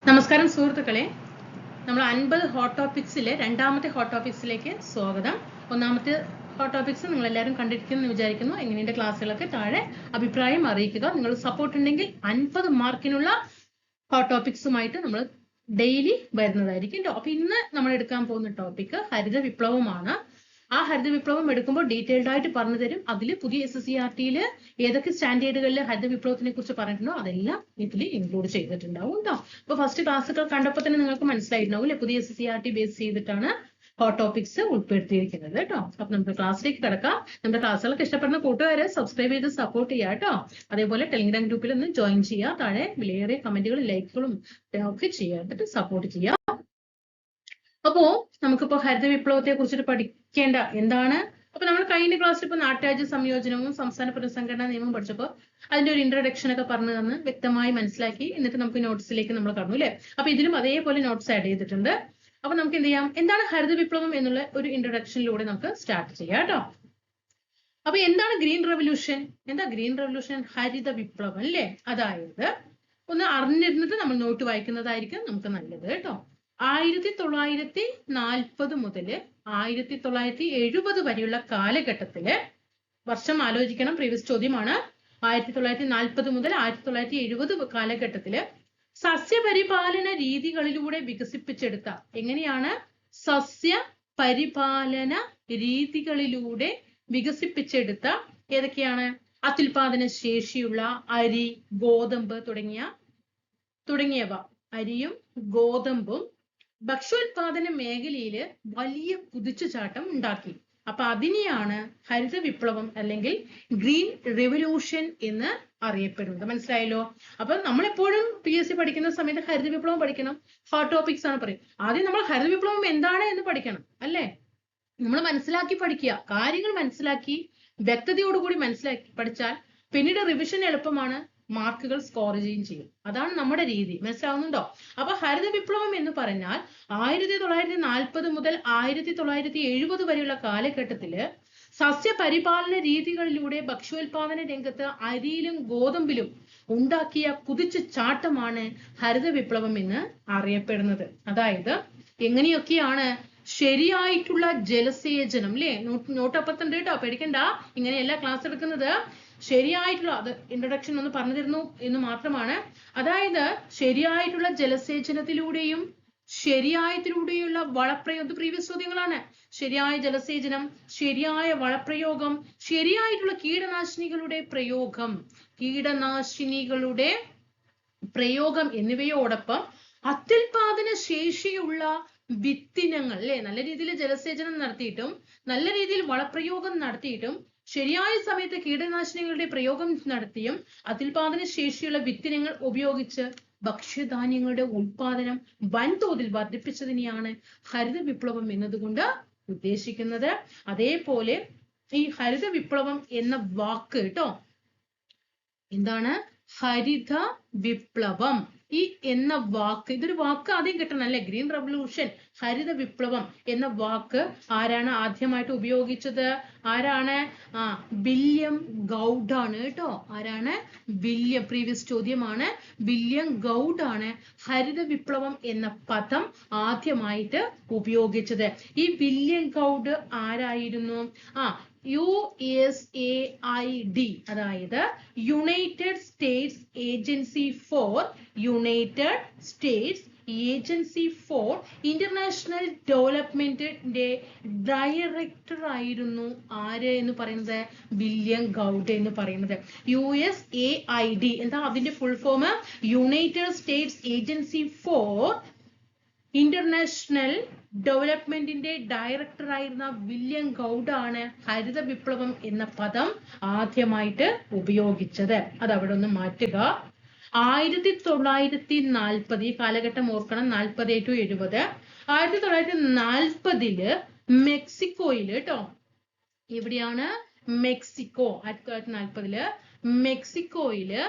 നമസ്കാരം സുഹൃത്തുക്കളെ, നമ്മൾ 50 ഹോട്ട് ടോപ്പിക്സിലെ രണ്ടാമത്തെ ഹോട്ട് ടോപ്പിക്സിലേക്ക് സ്വാഗതം. ഒന്നാമത്തെ ഹോട്ട് ടോപ്പിക്സ് നിങ്ങൾ എല്ലാവരും കണ്ടിരിക്കുന്നു വിചാരിക്കുന്നു. എങ്ങനെയുണ്ട് ക്ലാസ്സുകളൊക്കെ താഴെ അഭിപ്രായം അറിയിക്കുക. നിങ്ങൾ സപ്പോർട്ട് ഉണ്ടെങ്കിൽ 50 മാർക്കിനുള്ള ഹോട്ട് ടോപ്പിക്സുമായിട്ട് നമ്മൾ ഡെയിലി വരുന്നതായിരിക്കും. അപ്പൊ ഇന്ന് നമ്മൾ എടുക്കാൻ പോകുന്ന ടോപ്പിക് ഹരിത വിപ്ലവമാണ്. ആ ഹരിത വിപ്ലവം എടുക്കുമ്പോൾ ഡീറ്റെയിൽഡ് ആയിട്ട് പറഞ്ഞു തരും. അതിൽ പുതിയ SSCRT ഏതൊക്കെ സ്റ്റാൻഡേർഡുകളിൽ ഹരിത വിപ്ലവത്തിനെ കുറിച്ച് പറഞ്ഞിട്ടുണ്ടോ അതെല്ലാം ഇതിൽ ഇൻക്ലൂഡ് ചെയ്തിട്ടുണ്ടാവും കേട്ടോ. അപ്പൊ ഫസ്റ്റ് ക്ലാസ്സുകൾ കണ്ടപ്പോൾ തന്നെ നിങ്ങൾക്ക് മനസ്സിലായിട്ടുണ്ടാവും അല്ലെ, പുതിയ SSCRT ബേസ് ചെയ്തിട്ടാണ് ഹോട്ട് ടോപ്പിക്സ് ഉൾപ്പെടുത്തിയിരിക്കുന്നത് കേട്ടോ. അപ്പൊ നമുക്ക് ക്ലാസ്സിലേക്ക് കിടക്കാം. നമ്മുടെ ക്ലാസ്സുകളൊക്കെ ഇഷ്ടപ്പെടുന്ന കൂട്ടുകാരെ സബ്സ്ക്രൈബ് ചെയ്ത് സപ്പോർട്ട് ചെയ്യുക കേട്ടോ. അതേപോലെ ടെലിഗ്രാം ഗ്രൂപ്പിൽ ഒന്ന് ജോയിൻ ചെയ്യുക. താഴെ വിലയേറിയ കമന്റുകളും ലൈക്കുകളും ഒക്കെ ചെയ്യാനായിട്ട് സപ്പോർട്ട് ചെയ്യുക. അപ്പോ നമുക്കിപ്പോ ഹരിത വിപ്ലവത്തെ കുറിച്ചിട്ട് പഠിക്കേണ്ട എന്താണ്. അപ്പൊ നമ്മൾ കഴിഞ്ഞ ക്ലാസ്സിൽ ഇപ്പൊ നാട്ടുരാജ്യ സംയോജനവും സംസ്ഥാന പുനഃസംഘടനാ നിയമവും പഠിച്ചപ്പോ അതിന്റെ ഒരു ഇൻട്രൊഡക്ഷൻ ഒക്കെ പറഞ്ഞു തന്ന് വ്യക്തമായി മനസ്സിലാക്കി. എന്നിട്ട് നമുക്ക് നോട്ട്സിലേക്ക് നമ്മൾ കടന്നു അല്ലെ. അപ്പൊ ഇതിലും അതേപോലെ നോട്ട്സ് ആഡ് ചെയ്തിട്ടുണ്ട്. അപ്പൊ നമുക്ക് എന്ത് ചെയ്യാം, എന്താണ് ഹരിത വിപ്ലവം എന്നുള്ള ഒരു ഇൻട്രൊഡക്ഷനിലൂടെ നമുക്ക് സ്റ്റാർട്ട് ചെയ്യാം കേട്ടോ. അപ്പൊ എന്താണ് ഗ്രീൻ റെവല്യൂഷൻ? എന്താ ഗ്രീൻ റെവല്യൂഷൻ? ഹരിത വിപ്ലവം അല്ലേ. അതായത് ഒന്ന് അറിഞ്ഞിരുന്നിട്ട് നമ്മൾ നോട്ട് വായിക്കുന്നതായിരിക്കും നമുക്ക് നല്ലത് കേട്ടോ. 1940 മുതൽ 1970 വരെയുള്ള കാലഘട്ടത്തില്, വർഷം ആലോചിക്കണം, പ്രീവിയസ് ചോദ്യമാണ്. 1940 മുതൽ 1970 കാലഘട്ടത്തില് സസ്യപരിപാലന രീതികളിലൂടെ വികസിപ്പിച്ചെടുത്ത, എങ്ങനെയാണ് സസ്യപരിപാലന രീതികളിലൂടെ വികസിപ്പിച്ചെടുത്ത ഏതൊക്കെയാണ്? അത്യുൽപാദന ശേഷിയുള്ള അരി, ഗോതമ്പ് തുടങ്ങിയവ. അരിയും ഗോതമ്പും ഭക്ഷ്യോൽപാദന മേഖലയിൽ വലിയ കുതിച്ചുചാട്ടം ഉണ്ടാക്കി. അപ്പൊ അതിനെയാണ് ഹരിത വിപ്ലവം അല്ലെങ്കിൽ ഗ്രീൻ റെവല്യൂഷൻ എന്ന് അറിയപ്പെടുന്നത്. മനസ്സിലായല്ലോ. അപ്പൊ നമ്മളെപ്പോഴും PSC പഠിക്കുന്ന സമയത്ത് ഹരിത വിപ്ലവം പഠിക്കണം. ഹോട്ട് ടോപ്പിക്സ് ആണ് പറയും. ആദ്യം നമ്മൾ ഹരിത വിപ്ലവം എന്താണ് എന്ന് പഠിക്കണം അല്ലേ. നമ്മൾ മനസ്സിലാക്കി പഠിക്കുക. കാര്യങ്ങൾ മനസ്സിലാക്കി വ്യക്തതയോടുകൂടി മനസ്സിലാക്കി പഠിച്ചാൽ പിന്നീട് റിവിഷൻ എളുപ്പമാണ്, മാർക്കുകൾ സ്കോർ ചെയ്യുകയും ചെയ്യും. അതാണ് നമ്മുടെ രീതി. മനസ്സിലാവുന്നുണ്ടോ? അപ്പൊ ഹരിത വിപ്ലവം എന്ന് പറഞ്ഞാൽ 1940 മുതൽ 1970 വരെയുള്ള കാലഘട്ടത്തില് സസ്യപരിപാലന രീതികളിലൂടെ ഭക്ഷ്യോൽപാദന രംഗത്ത് അരിയിലും ഗോതമ്പിലും ഉണ്ടാക്കിയ കുതിച്ചു ചാട്ടമാണ് ഹരിത വിപ്ലവം എന്ന് അറിയപ്പെടുന്നത്. അതായത് എങ്ങനെയൊക്കെയാണ്? ശരിയായിട്ടുള്ള ജലസേചനം അല്ലേ. നോട്ടപ്പത്തുണ്ട് കേട്ടോ, പേടിക്കണ്ട. ഇങ്ങനെയല്ല ക്ലാസ് എടുക്കുന്നത്. ശരിയായിട്ടുള്ള, അത് ഇൻട്രൊഡക്ഷൻ ഒന്ന് പറഞ്ഞു തരുന്നു എന്ന് മാത്രമാണ്. അതായത് ശരിയായിട്ടുള്ള ജലസേചനത്തിലൂടെയും ശരിയായതിലൂടെയുള്ള വളപ്രയോഗം, പ്രീവിയസ് ചോദ്യങ്ങളാണ്. ശരിയായ ജലസേചനം, ശരിയായ വളപ്രയോഗം, ശരിയായിട്ടുള്ള കീടനാശിനികളുടെ പ്രയോഗം എന്നിവയോടൊപ്പം അത്യുൽപാദന ശേഷിയുള്ള വിത്തിനങ്ങൾ അല്ലെ. നല്ല രീതിയിൽ ജലസേചനം നടത്തിയിട്ടും നല്ല രീതിയിൽ വളപ്രയോഗം നടത്തിയിട്ടും ശരിയായ സമയത്ത് കീടനാശിനികളുടെ പ്രയോഗം നടത്തിയും അത്യുൽപാദന ശേഷിയുള്ള വിത്തിനങ്ങൾ ഉപയോഗിച്ച് ഭക്ഷ്യധാന്യങ്ങളുടെ ഉൽപാദനം വൻതോതിൽ വർദ്ധിപ്പിച്ചതിനെയാണ് ഹരിത വിപ്ലവം എന്നതുകൊണ്ട് ഉദ്ദേശിക്കുന്നത്. അതേപോലെ ഈ ഹരിത വിപ്ലവം എന്ന വാക്ക് കേട്ടോ, എന്താണ് ഹരിത വിപ്ലവം ഈ എന്ന വാക്ക്, ഇതൊരു വാക്ക് ആദ്യം കിട്ടണം അല്ലെ. ഗ്രീൻ റെവല്യൂഷൻ, ഹരിത വിപ്ലവം എന്ന വാക്ക് ആരാണ് ആദ്യമായിട്ട് ഉപയോഗിച്ചത്? ആരാണ്? വില്യം ഗൗഡ് ആണ് കേട്ടോ. ആരാണ്? വില്യം. പ്രീവിയസ് ചോദ്യമാണ്. വില്യം ഗൗഡ് ആണ് ഹരിത വിപ്ലവം എന്ന പദം ആദ്യമായിട്ട് ഉപയോഗിച്ചത്. ഈ വില്യം ഗൗഡ് ആരായിരുന്നു? USAID, അതായത് United States Agency for International ഡെവലപ്മെന്റിന്റെ ഡയറക്ടർ ആയിരുന്നു ആര് എന്ന് പറയുന്നത്? വില്യം ഗൗഡ് എന്ന് പറയുന്നത്. USAID എന്താ അതിന്റെ full form? United States Agency for International ഡെവലപ്മെന്റിന്റെ ഡയറക്ടർ ആയിരുന്ന വില്യം ഗൗഡ് ആണ് ഹരിത വിപ്ലവം എന്ന പദം ആദ്യമായിട്ട് ഉപയോഗിച്ചത്. അത് അവിടെ ഒന്ന് മാറ്റുക. 1940, ഈ കാലഘട്ടം ഓർക്കണം, 40 to 70. 1940 മെക്സിക്കോയില് കേട്ടോ. എവിടെയാണ്? മെക്സിക്കോ. 1940 മെക്സിക്കോയില്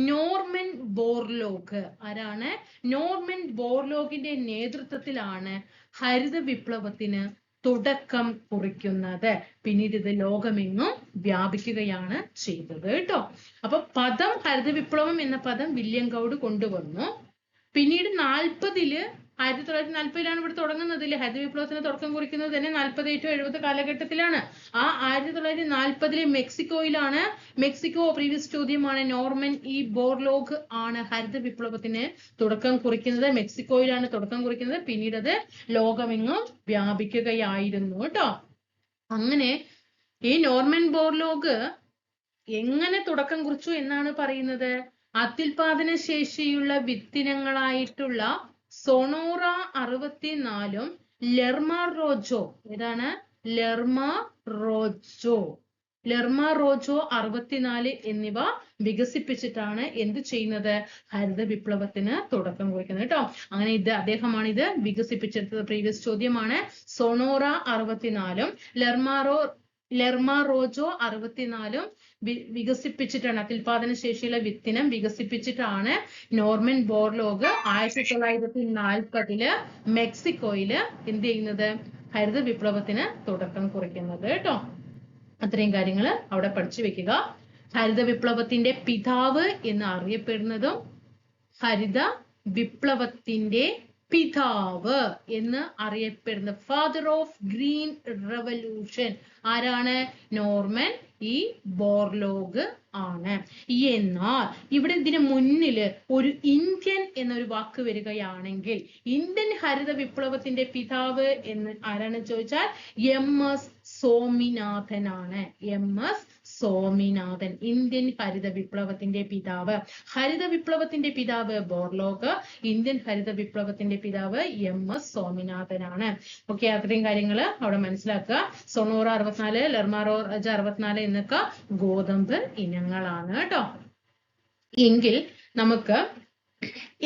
നോർമൻ ബോർലോഗ്, ആരാണ്? നോർമൻ ബോർലോഗിന്റെ നേതൃത്വത്തിലാണ് ഹരിത വിപ്ലവത്തിന് തുടക്കം കുറിക്കുന്നത്. പിന്നീട് ഇത് ലോകമെങ്ങും വ്യാപിക്കുകയാണ് ചെയ്തത് കേട്ടോ. അപ്പൊ പദം ഹരിത വിപ്ലവം എന്ന പദം വില്യം ഗൗഡ് കൊണ്ടുവന്നു. പിന്നീട് 1940 ഇവിടെ തുടങ്ങുന്നത്. ഹരിത വിപ്ലവത്തിന് തുടക്കം കുറിക്കുന്നത് തന്നെ 40 to 70 കാലഘട്ടത്തിലാണ്. ആ 1940 മെക്സിക്കോയിലാണ്. മെക്സിക്കോ പ്രീവിയസ് ചോദ്യമാണ്. നോർമൻ ഇ ബോർലോഗ് ആണ് ഹരിത വിപ്ലവത്തിന് തുടക്കം കുറിക്കുന്നത്. മെക്സിക്കോയിലാണ് തുടക്കം കുറിക്കുന്നത്. പിന്നീട് അത് ലോകമെങ്ങും വ്യാപിക്കുകയായിരുന്നു കേട്ടോ. അങ്ങനെ ഈ നോർമൻ ബോർലോഗ് എങ്ങനെ തുടക്കം കുറിച്ചു എന്നാണ് പറയുന്നത്? അത്യുൽപാദന ശേഷിയുള്ള വിത്തിനങ്ങളായിട്ടുള്ള സൊണോറ 64 ലെർമ റോജോ, ഏതാണ്? ലെർമ റോജോ 64 എന്നിവ വികസിപ്പിച്ചിട്ടാണ് എന്ത് ചെയ്യുന്നത്? ഹരിത വിപ്ലവത്തിന് തുടക്കം കുറിക്കുന്നത് കേട്ടോ. അങ്ങനെ അദ്ദേഹമാണ് ഇത് വികസിപ്പിച്ചെടുത്തത്. പ്രീവിയസ് ചോദ്യമാണ്. സൊണോറ 64 ലെർമ റോജോ 64 വികസിപ്പിച്ചിട്ടാണ്, അത്യുൽപാദന ശേഷിയുള്ള വിത്തിനം വികസിപ്പിച്ചിട്ടാണ് നോർമൻ ബോർലോഗ് 1940 മെക്സിക്കോയില് എന്ത് ചെയ്യുന്നത്? ഹരിത വിപ്ലവത്തിന് തുടക്കം കുറിക്കുന്നത് കേട്ടോ. അത്രയും കാര്യങ്ങൾ അവിടെ പഠിച്ചു വെക്കുക. ഹരിത വിപ്ലവത്തിന്റെ പിതാവ് എന്ന് അറിയപ്പെടുന്നതും ഹരിത വിപ്ലവത്തിന്റെ പിതാവ് എന്ന് അറിയപ്പെടുന്ന ഫാദർ ഓഫ് ഗ്രീൻ റെവല്യൂഷൻ ആരാണ്? നോർമൻ ഇ ബോർലോഗ് ആണ്. എന്നാൽ ഇവിടെ ഇതിന് മുന്നില് ഒരു ഇന്ത്യൻ എന്നൊരു വാക്ക് വരികയാണെങ്കിൽ ഇന്ത്യൻ ഹരിത വിപ്ലവത്തിന്റെ പിതാവ് എന്ന് ആരാണ് ചോദിച്ചാൽ MS സ്വാമിനാഥൻ ആണ്. MS സ്വാമിനാഥൻ ഇന്ത്യൻ ഹരിത വിപ്ലവത്തിന്റെ പിതാവ്. ഹരിത വിപ്ലവത്തിന്റെ പിതാവ് ബോർലോഗ്, ഇന്ത്യൻ ഹരിത വിപ്ലവത്തിന്റെ പിതാവ് MS സ്വാമിനാഥൻ ആണ്. ഓക്കെ, അത്രയും കാര്യങ്ങൾ അവിടെ മനസ്സിലാക്കുക. സൊണോറ 64, ലെർമ റോജോ 64 എന്നൊക്കെ ഗോതമ്പ് ഇനങ്ങളാണ് കേട്ടോ. എങ്കിൽ നമുക്ക്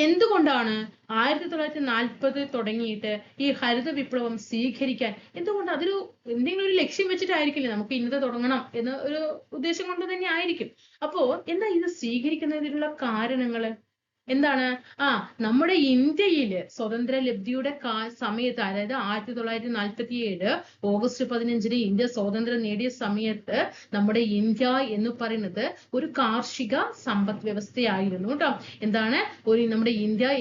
എന്തുകൊണ്ടാണ് 1940 തുടങ്ങിയിട്ട് ഈ ഹരിത വിപ്ലവം സ്വീകരിക്കാൻ, എന്തുകൊണ്ട്? അതൊരു എന്തെങ്കിലും ഒരു ലക്ഷ്യം വെച്ചിട്ടായിരിക്കില്ലേ നമുക്ക് ഇന്നത് തുടങ്ങണം എന്ന ഒരു ഉദ്ദേശം കൊണ്ട് തന്നെ ആയിരിക്കും. അപ്പോ എന്താ ഇത് സ്വീകരിക്കുന്നതിനുള്ള കാരണങ്ങള് എന്താണ്? നമ്മുടെ ഇന്ത്യയില് സ്വതന്ത്ര ലബ്ധിയുടെ സമയത്ത്, അതായത് 1947 ഓഗസ്റ്റ് 15 ഇന്ത്യ സ്വാതന്ത്ര്യം നേടിയ സമയത്ത് നമ്മുടെ ഇന്ത്യ എന്ന് പറയുന്നത് ഒരു കാർഷിക സമ്പദ് വ്യവസ്ഥയായിരുന്നു കേട്ടോ. എന്താണ്? നമ്മുടെ ഇന്ത്യ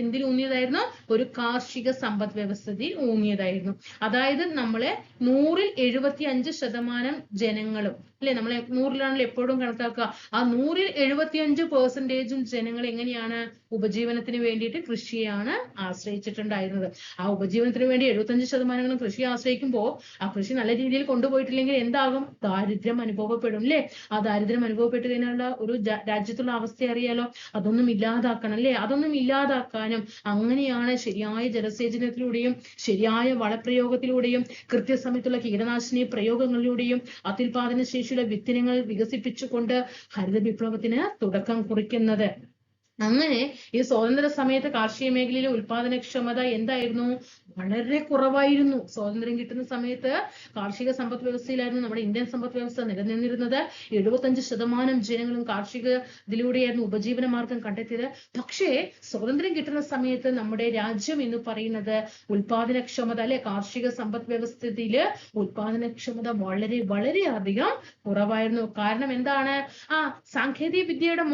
എന്തിൽ ഊന്നിയതായിരുന്നു? ഒരു കാർഷിക സമ്പദ് വ്യവസ്ഥയിൽ ഊന്നിയതായിരുന്നു. അതായത് നമ്മളെ 100-ൽ 75% ജനങ്ങളും, അല്ലെ, നമ്മളെ 100-ലാണല്ലോ എപ്പോഴും കണക്കാക്കുക. ആ 100-ൽ 75% ജനങ്ങൾ എങ്ങനെയാണ് ഉപജീവനത്തിന് വേണ്ടിയിട്ട് കൃഷിയാണ് ആശ്രയിച്ചിട്ടുണ്ടായിരുന്നത്. ആ ഉപജീവനത്തിന് വേണ്ടി 75% കൃഷി ആശ്രയിക്കുമ്പോൾ ആ കൃഷി നല്ല രീതിയിൽ കൊണ്ടുപോയിട്ടില്ലെങ്കിൽ എന്താകും? ദാരിദ്ര്യം അനുഭവപ്പെടും, അല്ലെ? ആ ദാരിദ്ര്യം അനുഭവപ്പെട്ട് കഴിഞ്ഞാൽ ഒരു രാജ്യത്തുള്ള അവസ്ഥ അറിയാലോ. അതൊന്നും ഇല്ലാതാക്കണം, അല്ലെ? അതൊന്നും ഇല്ലാതാക്കാനും അങ്ങനെയാണ് ശരിയായ ജലസേചനത്തിലൂടെയും ശരിയായ വളപ്രയോഗത്തിലൂടെയും കൃത്യസമയത്തുള്ള കീടനാശിനി പ്രയോഗങ്ങളിലൂടെയും അത്യുൽപാദന ശേഷിയുള്ള വിത്തിനങ്ങൾ വികസിപ്പിച്ചുകൊണ്ട് ഹരിത വിപ്ലവത്തിന് തുടക്കം കുറിക്കുന്നത്. അങ്ങനെ ഈ സ്വാതന്ത്ര്യ സമയത്ത് കാർഷിക മേഖലയിലെ ഉൽപാദനക്ഷമത എന്തായിരുന്നു? വളരെ കുറവായിരുന്നു. സ്വാതന്ത്ര്യം കിട്ടുന്ന സമയത്ത് കാർഷിക സമ്പദ് വ്യവസ്ഥയിലായിരുന്നു നമ്മുടെ ഇന്ത്യൻ സമ്പദ് വ്യവസ്ഥ നിലനിന്നിരുന്നത്. 75% ജനങ്ങളും കാർഷിക ഇതിലൂടെയായിരുന്നു ഉപജീവന മാർഗം കണ്ടെത്തിയത്. പക്ഷേ സ്വാതന്ത്ര്യം കിട്ടുന്ന സമയത്ത് നമ്മുടെ രാജ്യം എന്ന് പറയുന്നത് ഉൽപാദനക്ഷമത, അല്ലെ, കാർഷിക സമ്പദ് വ്യവസ്ഥയില് ഉൽപാദനക്ഷമത വളരെ വളരെയധികം കുറവായിരുന്നു. കാരണം എന്താണ്? സാങ്കേതിക വിദ്യയുടെ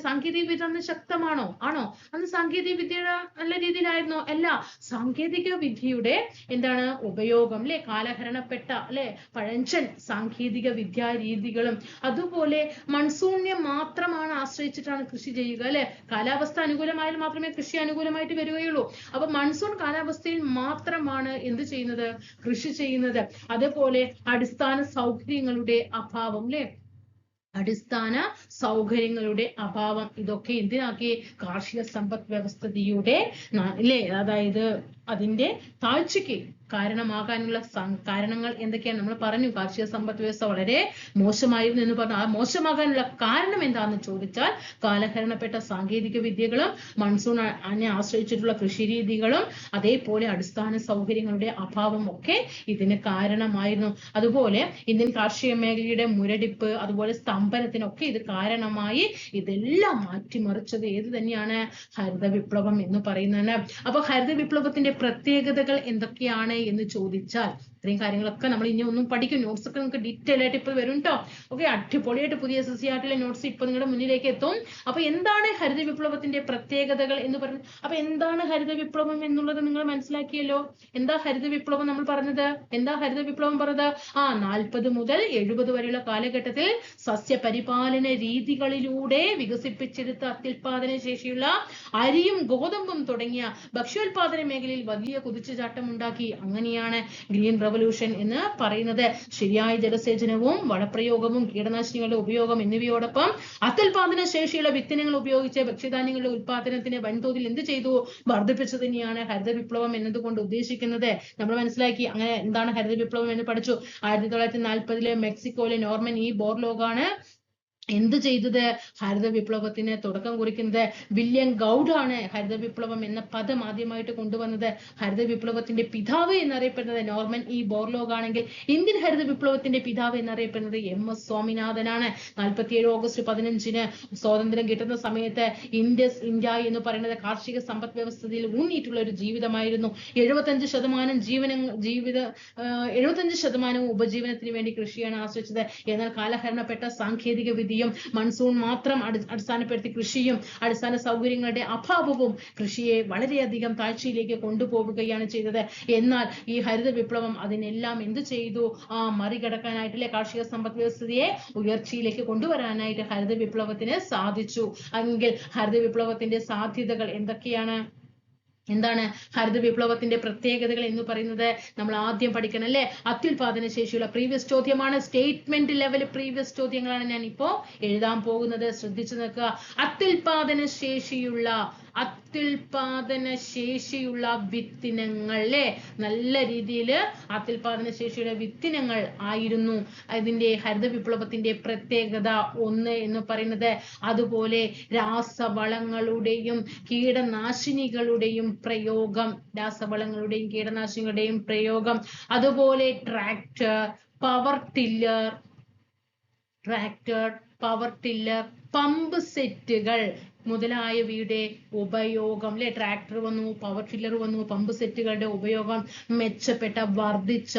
സാങ്കേതിക വിദ്യ ശക്തമാണോ? ആണോ? അന്ന് സാങ്കേതിക വിദ്യയുടെ നല്ല രീതിയിലായിരുന്നോ? അല്ല. സാങ്കേതിക വിദ്യയുടെ എന്താണ് ഉപയോഗം, അല്ലെ, കാലഹരണപ്പെട്ട, അല്ലെ, പഴഞ്ചൻ സാങ്കേതിക വിദ്യാ രീതികളും അതുപോലെ മൺസൂണിനെ മാത്രമാണ് ആശ്രയിച്ചിട്ടാണ് കൃഷി ചെയ്യുക, അല്ലെ? കാലാവസ്ഥ അനുകൂലമായാൽ മാത്രമേ കൃഷി അനുകൂലമായിട്ട് വരികയുള്ളൂ. അപ്പൊ മൺസൂൺ കാലാവസ്ഥയിൽ മാത്രമാണ് എന്ത് ചെയ്യുന്നത്? കൃഷി ചെയ്യുന്നത്. അതേപോലെ അടിസ്ഥാന സൗകര്യങ്ങളുടെ അഭാവം, അല്ലെ, അടിസ്ഥാന സൗകര്യങ്ങളുടെ അഭാവം, ഇതൊക്കെ എന്തിനാക്കി? കാർഷിക സമ്പദ് വ്യവസ്ഥയുടെ, അല്ലെ, അതായത് അതിന്റെ താഴ്ചയ്ക്ക് കാരണമാകാനുള്ള കാരണങ്ങൾ എന്തൊക്കെയാണ്? നമ്മൾ പറഞ്ഞു കാർഷിക സമ്പദ് വ്യവസ്ഥ വളരെ മോശമായിരുന്നു എന്ന് പറഞ്ഞു. ആ മോശമാകാനുള്ള കാരണം എന്താണെന്ന് ചോദിച്ചാൽ കാലഹരണപ്പെട്ട സാങ്കേതിക വിദ്യകളും മൺസൂണിനെ ആശ്രയിച്ചിട്ടുള്ള കൃഷി രീതികളും അതേപോലെ അടിസ്ഥാന സൗകര്യങ്ങളുടെ അഭാവം ഒക്കെ ഇതിന് കാരണമായിരുന്നു. അതുപോലെ ഇന്ത്യൻ കാർഷിക മേഖലയുടെ മുരടിപ്പ്, അതുപോലെ സ്തംഭനത്തിനൊക്കെ ഇത് കാരണമായി. ഇതെല്ലാം മാറ്റിമറിച്ചത് ഏത് തന്നെയാണ്? ഹരിത വിപ്ലവം എന്ന് പറയുന്നത്. അപ്പൊ ഹരിത വിപ്ലവത്തിന്റെ പ്രത്യേകതകൾ എന്തൊക്കെയാണ് എന്ന് ചോദിച്ചാൽ ഇത്രയും കാര്യങ്ങളൊക്കെ നമ്മൾ ഇനി ഒന്നും പഠിക്കും. നോട്ട്സ് ഒക്കെ നിങ്ങൾക്ക് ഡീറ്റെയിൽ ആയിട്ട് ഇപ്പോൾ വരും കേട്ടോ. ഓക്കെ, അടിപൊളിയായിട്ട് പുതിയ SSC നോട്ട്സ് ഇപ്പൊ നിങ്ങളുടെ മുന്നിലേക്ക് എത്തും. അപ്പൊ എന്താണ് ഹരിത വിപ്ലവത്തിന്റെ പ്രത്യേകതകൾ എന്ന് പറഞ്ഞു. അപ്പൊ എന്താണ് ഹരിത വിപ്ലവം എന്നുള്ളത് നിങ്ങൾ മനസ്സിലാക്കിയല്ലോ. എന്താ ഹരിത വിപ്ലവം നമ്മൾ പറഞ്ഞത്? എന്താ ഹരിത വിപ്ലവം പറഞ്ഞത്? 40 മുതൽ 70 വരെയുള്ള കാലഘട്ടത്തിൽ സസ്യപരിപാലന രീതികളിലൂടെ വികസിപ്പിച്ചെടുത്ത അത്യുൽപാദന ശേഷിയുള്ള അരിയും ഗോതമ്പും തുടങ്ങിയ ഭക്ഷ്യോൽപാദന മേഖലയിൽ വലിയ കുതിച്ചുചാട്ടം ഉണ്ടാക്കി. അങ്ങനെയാണ് ഗ്രീൻ റവല്യൂഷൻ എന്ന് പറയുന്നത്. ശരിയായ ജലസേചനവും വളപ്രയോഗവും കീടനാശിനികളുടെ ഉപയോഗം എന്നിവയോടൊപ്പം അത്യുൽപാദന ശേഷിയുള്ള വിത്തിനങ്ങൾ ഉപയോഗിച്ച് ഭക്ഷ്യധാന്യങ്ങളുടെ ഉൽപാദനത്തിന് വൻതോതിൽ എന്ത് ചെയ്തു? വർദ്ധിപ്പിച്ചു തന്നെയാണ് ഹരിത വിപ്ലവം എന്നതുകൊണ്ട് ഉദ്ദേശിക്കുന്നത്. നമ്മൾ മനസ്സിലാക്കി. അങ്ങനെ എന്താണ് ഹരിത വിപ്ലവം എന്ന് പഠിച്ചു. 1940 മെക്സിക്കോയിലെ നോർമൻ ഇ ബോർലോഗാണ് എന്ത് ചെയ്തത്? ഹരിത വിപ്ലവത്തിന് തുടക്കം കുറിക്കുന്നത്. വില്യം ഗൗഡാണ് ഹരിത വിപ്ലവം എന്ന പദം ആദ്യമായിട്ട് കൊണ്ടുവന്നത്. ഹരിത വിപ്ലവത്തിന്റെ പിതാവ് എന്നറിയപ്പെടുന്നത് നോർമൻ ഇ ബോർലോഗ് ആണെങ്കിൽ ഇന്ത്യൻ ഹരിത വിപ്ലവത്തിന്റെ പിതാവ് എന്നറിയപ്പെടുന്നത് MS സ്വാമിനാഥനാണ്. 47 ഓഗസ്റ്റ് 15 സ്വാതന്ത്ര്യം കിട്ടുന്ന സമയത്ത് ഇന്ത്യ എന്ന് പറയുന്നത് കാർഷിക സമ്പദ് വ്യവസ്ഥയിൽ ഊന്നിയിട്ടുള്ള ഒരു ജീവിതമായിരുന്നു. 75% ഉപജീവനത്തിന് വേണ്ടി കൃഷിയാണ് ആശ്രയിച്ചത്. എന്നാൽ കാലഹരണപ്പെട്ട സാങ്കേതിക വിദ്യയും മൺസൂൺ മാത്രം അടിസ്ഥാനപ്പെടുത്തി കൃഷിയും അടിസ്ഥാന സൗകര്യങ്ങളുടെ അഭാവവും കൃഷിയെ വളരെയധികം താഴ്ചയിലേക്ക് കൊണ്ടുപോവുകയാണ് ചെയ്തത്. എന്നാൽ ഈ ഹരിത വിപ്ലവം അതിനെല്ലാം എന്ത് ചെയ്തു? മറികടക്കാനായിട്ടില്ലേ കാർഷിക സമ്പദ് വ്യവസ്ഥയെ ഉയർച്ചയിലേക്ക് കൊണ്ടുവരാനായിട്ട് ഹരിത വിപ്ലവത്തിന് സാധിച്ചു. എങ്കിൽ ഹരിത വിപ്ലവത്തിന്റെ സാധ്യതകൾ എന്തൊക്കെയാണ്? എന്താണ് ഹരിത വിപ്ലവത്തിന്റെ പ്രത്യേകതകൾ എന്ന് പറയുന്നത്? നമ്മൾ ആദ്യം പഠിക്കണം അല്ലെ. അത്യുൽപാദന ശേഷിയുള്ള പ്രീവിയസ് ചോദ്യമാണ്. സ്റ്റേറ്റ്മെന്റ് ലെവൽ പ്രീവിയസ് ചോദ്യങ്ങളാണ് ഞാൻ ഇപ്പോ എഴുതാൻ പോകുന്നത്. ശ്രദ്ധിച്ചു നോക്കുക. അത്യുൽപാദന ശേഷിയുള്ള വിത്തിനങ്ങൾ അല്ലെ. നല്ല രീതിയിൽ അത്യുൽപാദന ശേഷിയുടെ വിത്തിനങ്ങൾ ആയിരുന്നു അതിന്റെ ഹരിത വിപ്ലവത്തിന്റെ പ്രത്യേകത 1 എന്ന് പറയുന്നത്. അതുപോലെ രാസവളങ്ങളുടെയും കീടനാശിനികളുടെയും പ്രയോഗം, അതുപോലെ ട്രാക്ടർ, പവർ ടില്ലർ, പമ്പ് സെറ്റുകൾ മുതലായവയുടെ ഉപയോഗം അല്ലെ. ട്രാക്ടർ വന്നു, പവർ ടില്ലർ വന്നു, പമ്പ് സെറ്റുകളുടെ ഉപയോഗം, മെച്ചപ്പെട്ട വർദ്ധിച്ച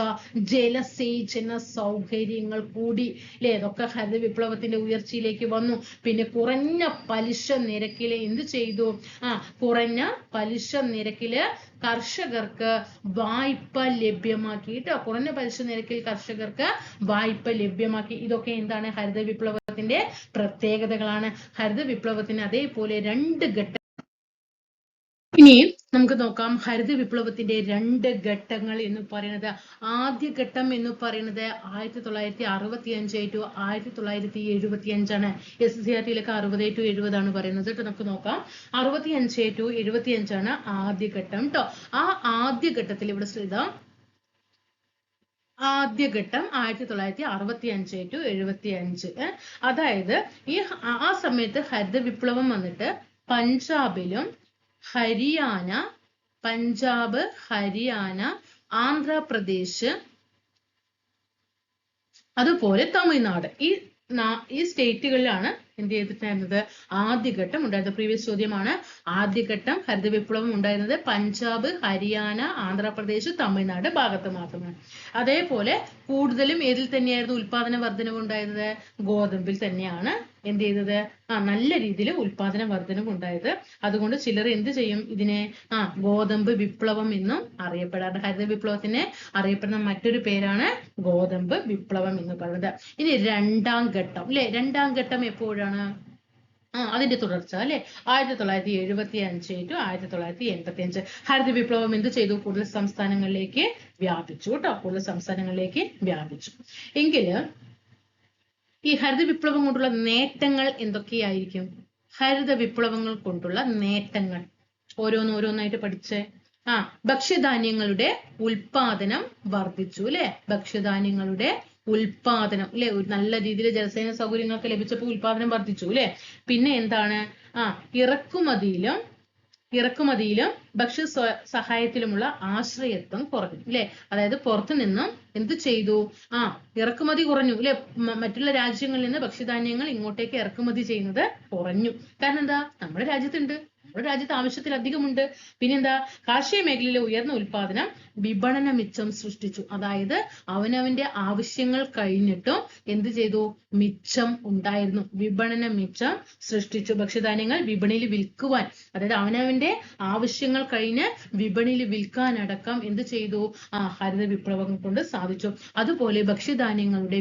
ജലസേചന സൗകര്യങ്ങൾ കൂടി അല്ലെ. ഇതൊക്കെ ഹരിത വിപ്ലവത്തിന്റെ ഉയർച്ചയിലേക്ക് വന്നു. പിന്നെ കുറഞ്ഞ പലിശ നിരക്കില് എന്ത് ചെയ്തു? കുറഞ്ഞ പലിശ നിരക്കില് കർഷകർക്ക് വായ്പ ലഭ്യമാക്കി കേട്ടോ. കുറഞ്ഞ പലിശ നിരക്കിൽ കർഷകർക്ക് വായ്പ ലഭ്യമാക്കി. ഇതൊക്കെ എന്താണ്? ഹരിത വിപ്ലവത്തിന്റെ പ്രത്യേകതകളാണ്. ഹരിത വിപ്ലവത്തിന് അതേപോലെ 2 ഘട്ടം. ഇനി നമുക്ക് നോക്കാം ഹരിത വിപ്ലവത്തിന്റെ 2 ഘട്ടങ്ങൾ എന്ന് പറയുന്നത്. ആദ്യ ഘട്ടം എന്ന് പറയുന്നത് 1965 to 1975 ആണ്. SCRT-യിലൊക്കെ 60 to 70 ആണ് പറയുന്നത് കേട്ടോ. നമുക്ക് നോക്കാം. 65 to 75 ആണ് ആദ്യ ഘട്ടം കേട്ടോ. ആ ആദ്യ ഘട്ടത്തിൽ ഇവിടെ ശ്രദ്ധിക്കാം. ആദ്യ ഘട്ടം 1965 to 75. അതായത് ആ സമയത്ത് ഹരിത വിപ്ലവം വന്നിട്ട് പഞ്ചാബ്, ഹരിയാന, ആന്ധ്രാപ്രദേശ്, അതുപോലെ തമിഴ്നാട് ഈ സ്റ്റേറ്റുകളിലാണ് എന്ത് ചെയ്തിട്ടുണ്ടായിരുന്നത്? ആദ്യഘട്ടം ഉണ്ടായിരുന്നത്. പ്രീവിയസ് ചോദ്യമാണ്. ആദ്യഘട്ടം ഹരിത വിപ്ലവം ഉണ്ടായിരുന്നത് പഞ്ചാബ്, ഹരിയാന, ആന്ധ്രാപ്രദേശ്, തമിഴ്നാട് ഭാഗത്ത് മാത്രമാണ്. അതേപോലെ കൂടുതലും ഏതിൽ തന്നെയായിരുന്നു ഉൽപാദന വർധനവ് ഉണ്ടായിരുന്നത്? ഗോതമ്പിൽ തന്നെയാണ് എന്ത് ചെയ്തത്? നല്ല രീതിയിൽ ഉൽപാദന വർധനവ് ഉണ്ടായത്. അതുകൊണ്ട് ചിലർ എന്ത് ചെയ്യും? ഇതിനെ ഗോതമ്പ് വിപ്ലവം എന്നും അറിയപ്പെടാറുണ്ട്. ഹരിത വിപ്ലവത്തിന് അറിയപ്പെടുന്ന മറ്റൊരു പേരാണ് ഗോതമ്പ് വിപ്ലവം എന്ന് പറയുന്നത്. ഇനി 2ാം ഘട്ടം അല്ലെ. 2ാം ഘട്ടം എപ്പോഴാണ്? അതിന്റെ തുടർച്ച അല്ലെ. 1975 to 1985 ഹരിത വിപ്ലവം എന്ത് ചെയ്തു? കൂടുതൽ സംസ്ഥാനങ്ങളിലേക്ക് വ്യാപിച്ചു കേട്ടോ. എങ്കില് ഈ ഹരിത വിപ്ലവം കൊണ്ടുള്ള നേട്ടങ്ങൾ എന്തൊക്കെയായിരിക്കും? ഹരിത വിപ്ലവങ്ങൾ കൊണ്ടുള്ള നേട്ടങ്ങൾ ഓരോന്നായിട്ട് പഠിച്ചേ. ഭക്ഷ്യധാന്യങ്ങളുടെ ഉൽപാദനം വർദ്ധിച്ചു അല്ലെ. ഭക്ഷ്യധാന്യങ്ങളുടെ ഉൽപാദനം അല്ലെ. നല്ല രീതിയിൽ ജലസേന സൗകര്യങ്ങളൊക്കെ ലഭിച്ചപ്പോൾ ഉൽപാദനം വർദ്ധിച്ചു അല്ലെ. പിന്നെ എന്താണ്? ഇറക്കുമതിയിലും ഭക്ഷ്യ സഹായത്തിലുമുള്ള ആശ്രയത്വം കുറഞ്ഞു അല്ലെ. അതായത് പുറത്തു നിന്നും എന്ത് ചെയ്തു? ഇറക്കുമതി കുറഞ്ഞു അല്ലെ. മറ്റുള്ള രാജ്യങ്ങളിൽ നിന്ന് ഭക്ഷ്യധാന്യങ്ങൾ ഇങ്ങോട്ടേക്ക് ഇറക്കുമതി ചെയ്യുന്നത് കുറഞ്ഞു. കാരണം എന്താ? നമ്മുടെ രാജ്യത്തുണ്ട് നമ്മുടെ രാജ്യത്ത് ആവശ്യത്തിലധികമുണ്ട്. പിന്നെന്താ, കാർഷിക മേഖലയിലെ ഉയർന്ന ഉൽപാദനം വിപണന മിച്ചം സൃഷ്ടിച്ചു. അതായത് അവനവന്റെ ആവശ്യങ്ങൾ കഴിഞ്ഞിട്ടും എന്ത് ചെയ്തു, മിച്ചം ഉണ്ടായിരുന്നു, വിപണന മിച്ചം സൃഷ്ടിച്ചു. ഭക്ഷ്യധാന്യങ്ങൾ വിപണിയിൽ വിൽക്കുവാൻ, അതായത് അവനവന്റെ ആവശ്യങ്ങൾ കഴിഞ്ഞ് വിപണിയിൽ വിൽക്കാനടക്കം എന്ത് ചെയ്തു, ഹരിത വിപ്ലവം കൊണ്ട് സാധിച്ചു. അതുപോലെ ഭക്ഷ്യധാന്യങ്ങളുടെ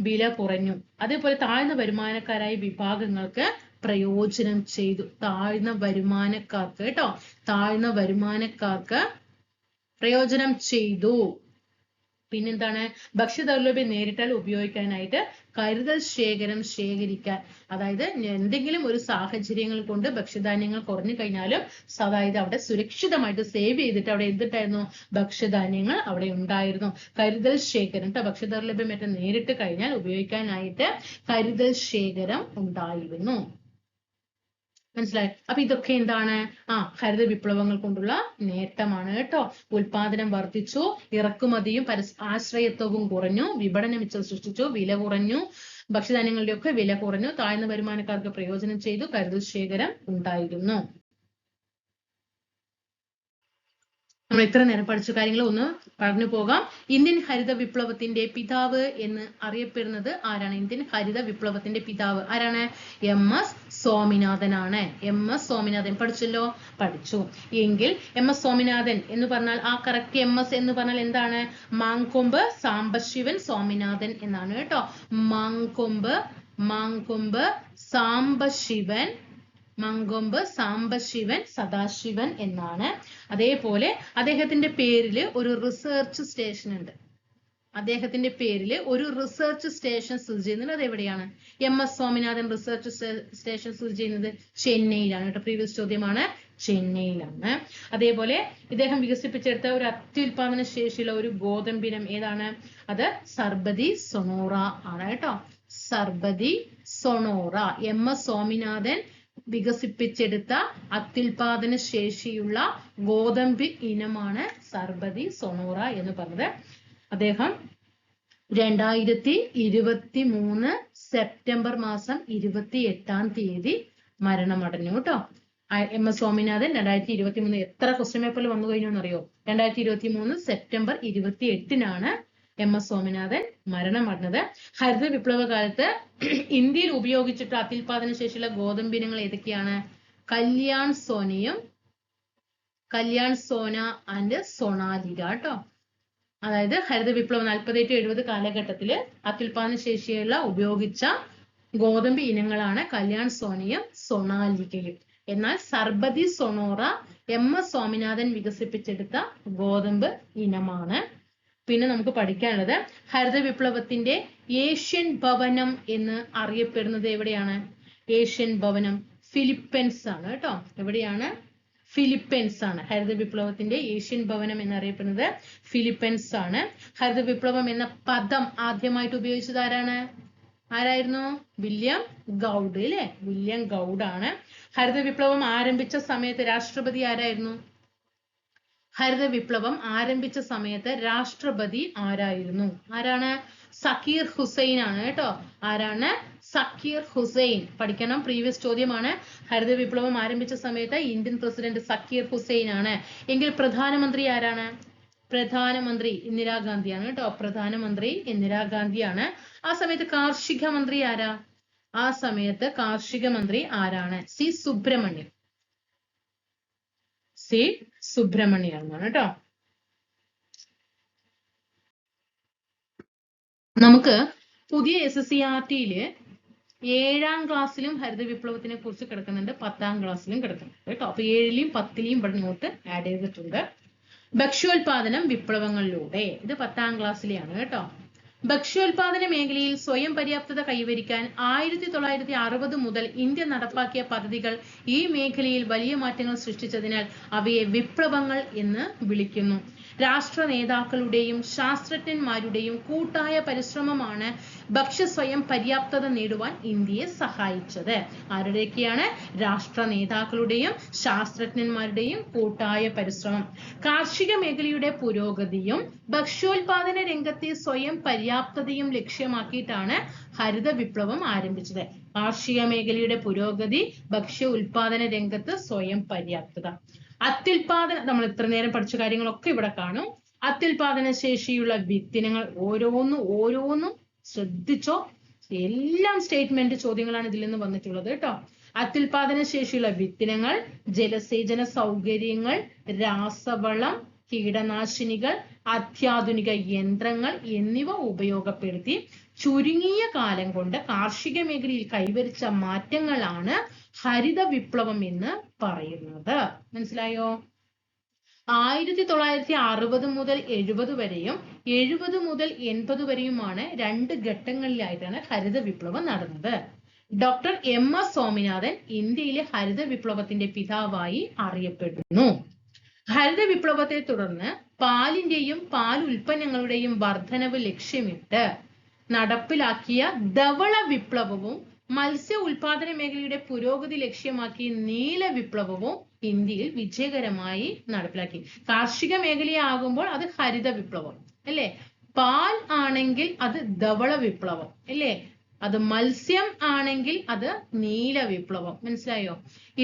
വില കുറഞ്ഞു. അതേപോലെ താഴ്ന്ന വരുമാനക്കാരായ വിഭാഗങ്ങൾക്ക് പ്രയോജനം ചെയ്തു. താഴ്ന്ന വരുമാനക്കാർക്ക് പ്രയോജനം ചെയ്തു. പിന്നെന്താണ്, ഭക്ഷ്യദൗർലഭ്യം നേരിട്ടാൽ ഉപയോഗിക്കാനായിട്ട് കരുതൽ ശേഖരിക്കാൻ, അതായത് എന്തെങ്കിലും ഒരു സാഹചര്യങ്ങൾ കൊണ്ട് ഭക്ഷ്യധാന്യങ്ങൾ കുറഞ്ഞു കഴിഞ്ഞാലും അതായത് അവിടെ സുരക്ഷിതമായിട്ട് സേവ് ചെയ്തിട്ട് അവിടെ എന്തിട്ടായിരുന്നു, ഭക്ഷ്യധാന്യങ്ങൾ അവിടെ ഉണ്ടായിരുന്നു. കരുതൽ ശേഖരം, ഭക്ഷ്യദൗർലഭ്യം ഏറ്റവും നേരിട്ട് കഴിഞ്ഞാൽ ഉപയോഗിക്കാനായിട്ട് കരുതൽ ശേഖരം ഉണ്ടായിരുന്നു. മനസ്സിലായി? അപ്പൊ ഇതൊക്കെ എന്താണ്, ഹരിത വിപ്ലവങ്ങൾ കൊണ്ടുള്ള നേട്ടമാണ് കേട്ടോ. ഉൽപാദനം വർദ്ധിച്ചു, ഇറക്കുമതിയും ആശ്രയത്വവും കുറഞ്ഞു, വിപണന മിച്ചം സൃഷ്ടിച്ചു, വില കുറഞ്ഞു, ഭക്ഷ്യധാന്യങ്ങളുടെ ഒക്കെ വില കുറഞ്ഞു, താഴ്ന്ന വരുമാനക്കാർക്ക് പ്രയോജനം ചെയ്തു, കരുതൽ ശേഖരം ഉണ്ടായിരുന്നു. നമ്മൾ ഇത്ര നേരം പഠിച്ച കാര്യങ്ങൾ ഒന്ന് പറഞ്ഞു പോകാം. ഇന്ത്യൻ ഹരിത വിപ്ലവത്തിന്റെ പിതാവ് എന്ന് അറിയപ്പെടുന്നത് ആരാണ്? ഇന്ത്യൻ ഹരിത വിപ്ലവത്തിന്റെ പിതാവ് ആരാണ്? MS സ്വാമിനാഥൻ ആണ്. MS സ്വാമിനാഥൻ പഠിച്ചല്ലോ? പഠിച്ചു. എങ്കിൽ MS സ്വാമിനാഥൻ എന്ന് പറഞ്ഞാൽ കറക്റ്റ് MS എന്ന് പറഞ്ഞാൽ എന്താണ്? മാങ്കൊമ്പ് സാംബശിവൻ സ്വാമിനാഥൻ എന്നാണ് കേട്ടോ. മാങ്കൊമ്പ് സാംബശിവൻ സദാശിവൻ എന്നാണ്. അതേപോലെ അദ്ദേഹത്തിന്റെ പേരിൽ ഒരു റിസർച്ച് സ്റ്റേഷൻ ഉണ്ട്. സ്ഥിതി ചെയ്യുന്നത് അത് എവിടെയാണ്? MS സ്വാമിനാഥൻ റിസർച്ച് സ്റ്റേഷൻ സ്ഥിതി ചെയ്യുന്നത് ചെന്നൈയിലാണ് കേട്ടോ. പ്രീവിയസ് ചോദ്യമാണ്, ചെന്നൈയിലാണ്. അതേപോലെ ഇദ്ദേഹം വികസിപ്പിച്ചെടുത്ത ഒരു അത്യുൽപാദന ശേഷിയുള്ള ഒരു ഗോതമ്പിനം ഏതാണ്? അത് സർബതി സൊണോറ ആണ് കേട്ടോ. സർബതി സൊണോറ. MS സ്വാമിനാഥൻ വികസിപ്പിച്ചെടുത്ത അത്യുൽപാദന ശേഷിയുള്ള ഗോതമ്പ് ഇനമാണ് സർബതി സൊണോറ എന്ന് പറഞ്ഞത്. അദ്ദേഹം 2023 സെപ്റ്റംബർ മാസം 28 മരണമടഞ്ഞു കേട്ടോ. MS സ്വാമിനാഥൻ 2023 എത്ര ക്വസ്റ്റ്യൻ പേപ്പറിൽ വന്നു കഴിഞ്ഞു എന്നറിയോ? 2023 സെപ്റ്റംബർ 28 MS സ്വാമിനാഥൻ മരണമടഞ്ഞത്. ഹരിത വിപ്ലവ കാലത്ത് ഇന്ത്യയിൽ ഉപയോഗിച്ചിട്ട് അത്യുൽപാദന ശേഷിയുള്ള ഗോതമ്പിനങ്ങൾ ഏതൊക്കെയാണ്? കല്യാൺ സോന ആൻഡ് സൊണാലിക കേട്ടോ. അതായത് ഹരിത വിപ്ലവം 48-70 കാലഘട്ടത്തില് അത്യുൽപാദന ശേഷിയുള്ള ഉപയോഗിച്ച ഗോതമ്പ് ഇനങ്ങളാണ് കല്യാൺ സോനയും സൊണാലികയും. എന്നാൽ സർബതി സൊണോറ MS സ്വാമിനാഥൻ വികസിപ്പിച്ചെടുത്ത ഗോതമ്പ് ഇനമാണ്. പിന്നെ നമുക്ക് പഠിക്കാനുള്ളത് ഹരിത വിപ്ലവത്തിന്റെ ഏഷ്യൻ ഭവനം എന്ന് അറിയപ്പെടുന്നത് എവിടെയാണ്? ഏഷ്യൻ ഭവനം ഫിലിപ്പൈൻസ് ആണ് കേട്ടോ. എവിടെയാണ്? ഫിലിപ്പൈൻസ് ആണ്. ഹരിത വിപ്ലവത്തിന്റെ ഏഷ്യൻ ഭവനം എന്നറിയപ്പെടുന്നത് ഫിലിപ്പൈൻസ് ആണ്. ഹരിത വിപ്ലവം എന്ന പദം ആദ്യമായിട്ട് ഉപയോഗിച്ചത് ആരായിരുന്നു? വില്യം ഗൗഡ് അല്ലെ? വില്യം ഗൗഡ് ആണ്. ഹരിത വിപ്ലവം ആരംഭിച്ച സമയത്ത് രാഷ്ട്രപതി ആരായിരുന്നു? ഹരിത വിപ്ലവം ആരംഭിച്ച സമയത്ത് രാഷ്ട്രപതി ആരായിരുന്നു? ആരാണ്? സക്കീർ ഹുസൈൻ ആണ് കേട്ടോ. ആരാണ്? സക്കീർ ഹുസൈൻ. പഠിക്കണം, പ്രീവിയസ് ചോദ്യമാണ്. ഹരിത വിപ്ലവം ആരംഭിച്ച സമയത്ത് ഇന്ത്യൻ പ്രസിഡന്റ് സക്കീർ ഹുസൈൻ ആണ്. എങ്കിൽ പ്രധാനമന്ത്രി ആരാണ്? പ്രധാനമന്ത്രി ഇന്ദിരാഗാന്ധിയാണ് കേട്ടോ. പ്രധാനമന്ത്രി ഇന്ദിരാഗാന്ധിയാണ്. ആ സമയത്ത് കാർഷിക മന്ത്രി ആരാ? ആ സമയത്ത് കാർഷിക മന്ത്രി ആരാണ്? സി സുബ്രഹ്മണ്യാണ് കേട്ടോ. നമുക്ക് പുതിയ SSCRT-യില് 7ാം ക്ലാസ്സിലും ഹരിത വിപ്ലവത്തിനെ കുറിച്ച് കിടക്കുന്നുണ്ട്, 10ാം ക്ലാസ്സിലും കിടക്കുന്നുണ്ട് കേട്ടോ. അപ്പൊ 7ലെയും 10ലെയും ഇവിടെ നോട്ട് ആഡ് ചെയ്തിട്ടുണ്ട്. ഭക്ഷ്യോൽപാദനം വിപ്ലവങ്ങളിലൂടെ, ഇത് 10ാം ക്ലാസ്സിലെയാണ് കേട്ടോ. ഭക്ഷ്യോൽപാദന മേഖലയിൽ സ്വയം പര്യാപ്തത കൈവരിക്കാൻ 1960 മുതൽ ഇന്ത്യ നടപ്പാക്കിയ പദ്ധതികൾ ഈ മേഖലയിൽ വലിയ മാറ്റങ്ങൾ സൃഷ്ടിച്ചതിനാൽ അവയെ വിപ്ലവങ്ങൾ എന്ന് വിളിക്കുന്നു. രാഷ്ട്ര നേതാക്കളുടെയും ശാസ്ത്രജ്ഞന്മാരുടെയും കൂട്ടായ പരിശ്രമമാണ് ഭക്ഷ്യ സ്വയം പര്യാപ്തത നേടുവാൻ ഇന്ത്യയെ സഹായിച്ചത്? ആരുടെയൊക്കെയാണ്? രാഷ്ട്ര നേതാക്കളുടെയും ശാസ്ത്രജ്ഞന്മാരുടെയും കൂട്ടായ പരിശ്രമം. കാർഷിക മേഖലയുടെ പുരോഗതിയും ഭക്ഷ്യോൽപാദന രംഗത്തെ സ്വയം പര്യാപ്തതയും ലക്ഷ്യമാക്കിയിട്ടാണ് ഹരിത വിപ്ലവം ആരംഭിച്ചത്. കാർഷിക മേഖലയുടെ പുരോഗതി, ഭക്ഷ്യ ഉൽപാദന രംഗത്ത് സ്വയം പര്യാപ്തത. അത്യുൽപാദന, നമ്മൾ ഇത്ര നേരം പഠിച്ച കാര്യങ്ങളൊക്കെ ഇവിടെ കാണും. അത്യുൽപാദന ശേഷിയുള്ള വിത്തിനങ്ങൾ ഓരോന്നും ശ്രദ്ധിച്ചോ. എല്ലാം സ്റ്റേറ്റ്മെന്റ് ചോദ്യങ്ങളാണ് ഇതിൽ നിന്ന് വന്നിട്ടുള്ളത് കേട്ടോ. അത്യുൽപാദന ശേഷിയുള്ള വിത്തിനങ്ങൾ, ജലസേചന സൗകര്യങ്ങൾ, രാസവളം, കീടനാശിനികൾ, അത്യാധുനിക യന്ത്രങ്ങൾ എന്നിവ ഉപയോഗപ്പെടുത്തി ചുരുങ്ങിയ കാലം കൊണ്ട് കാർഷിക മേഖലയിൽ കൈവരിച്ച മാറ്റങ്ങളാണ് ഹരിത വിപ്ലവം എന്ന് പറയുന്നത്. മനസ്സിലായോ? 1960 മുതൽ 70 വരെയും 70 മുതൽ 80 വരെയുമാണ് 2 ഘട്ടങ്ങളിലായിട്ടാണ് ഹരിത വിപ്ലവം നടന്നത്. ഡോക്ടർ എം.എസ്. സ്വാമിനാഥൻ ഇന്ത്യയിലെ ഹരിത വിപ്ലവത്തിന്റെ പിതാവായി അറിയപ്പെടുന്നു. ഹരിത വിപ്ലവത്തെ തുടർന്ന് പാലിന്റെയും പാൽ ഉൽപ്പന്നങ്ങളുടെയും വർധനവ് ലക്ഷ്യമിട്ട് നടപ്പിലാക്കിയ ധവള വിപ്ലവവും മത്സ്യ ഉൽപാദന മേഖലയുടെ പുരോഗതി ലക്ഷ്യമാക്കി നീല വിപ്ലവവും ഇന്ത്യയിൽ വിജയകരമായി നടപ്പിലാക്കി. കാർഷിക മേഖലയാകുമ്പോൾ അത് ഹരിത വിപ്ലവം അല്ലേ, പാൽ ആണെങ്കിൽ അത് ധവള വിപ്ലവം അല്ലേ, അത് മത്സ്യം ആണെങ്കിൽ അത് നീല വിപ്ലവം. മനസ്സിലായോ?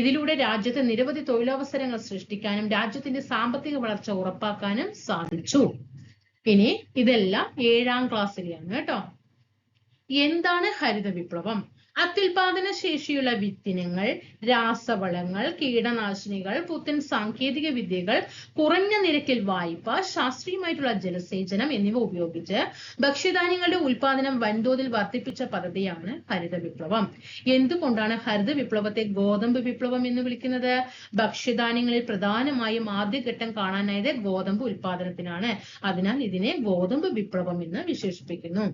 ഇതിലൂടെ രാജ്യത്ത് നിരവധി തൊഴിലവസരങ്ങൾ സൃഷ്ടിക്കാനും രാജ്യത്തിന്റെ സാമ്പത്തിക വളർച്ച ഉറപ്പാക്കാനും സാധിച്ചു. ഇനി ഇതെല്ലാം 7ാം ക്ലാസ്സിലെയാണ് കേട്ടോ. എന്താണ് ഹരിത വിപ്ലവം? അത്യുൽപാദന ശേഷിയുള്ള വിത്തിനങ്ങൾ, രാസവളങ്ങൾ, കീടനാശിനികൾ, പുത്തൻ സാങ്കേതിക വിദ്യകൾ, കുറഞ്ഞ നിരക്കിൽ വായ്പ, ശാസ്ത്രീയമായിട്ടുള്ള ജലസേചനം എന്നിവ ഉപയോഗിച്ച് ഭക്ഷ്യധാന്യങ്ങളുടെ ഉൽപാദനം വൻതോതിൽ വർദ്ധിപ്പിച്ച പദ്ധതിയാണ് ഹരിത വിപ്ലവം. എന്തുകൊണ്ടാണ് ഹരിത വിപ്ലവത്തെ ഗോതമ്പ് വിപ്ലവം എന്ന് വിളിക്കുന്നത്? ഭക്ഷ്യധാന്യങ്ങളിൽ പ്രധാനമായും ആദ്യഘട്ടം കാണാനായത് ഗോതമ്പ് ഉൽപാദനത്തിനാണ്. അതിനാൽ ഇതിനെ ഗോതമ്പ് വിപ്ലവം എന്ന് വിശേഷിപ്പിക്കുന്നു.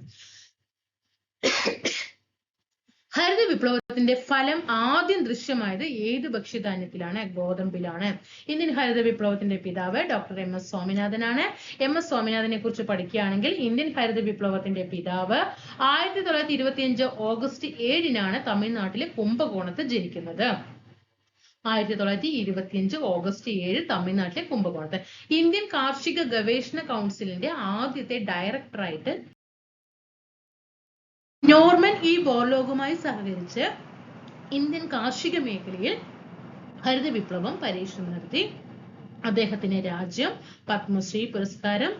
ഹരിത വിപ്ലവത്തിന്റെ ഫലം ആദ്യം ദൃശ്യമായത് ഏത് ഭക്ഷ്യധാന്യത്തിലാണ്? ഗോതമ്പിലാണ്. ഇന്ത്യൻ ഹരിത വിപ്ലവത്തിന്റെ പിതാവ് ഡോക്ടർ എം.എസ്. സ്വാമിനാഥനാണ്. എം.എസ്. സ്വാമിനാഥനെ കുറിച്ച് പഠിക്കുകയാണെങ്കിൽ ഇന്ത്യൻ ഹരിത വിപ്ലവത്തിന്റെ പിതാവ് 1925 ഓഗസ്റ്റ് 7-നാണ് തമിഴ്നാട്ടിലെ കുംഭകോണത്ത് ജനിക്കുന്നത്. 1925 ഓഗസ്റ്റ് 7 തമിഴ്നാട്ടിലെ കുംഭകോണത്ത്. ഇന്ത്യൻ കാർഷിക ഗവേഷണ കൗൺസിലിന്റെ ആദ്യത്തെ ഡയറക്ടറായിട്ട് നോർമൻ ഇ ബോർലോഗുമായി സഹകരിച്ച് ഇന്ത്യൻ കാർഷിക മേഖലയിൽ ഹരിത വിപ്ലവം പരീക്ഷണം നടത്തി. അദ്ദേഹത്തിന് രാജ്യം പത്മശ്രീ പുരസ്കാരം,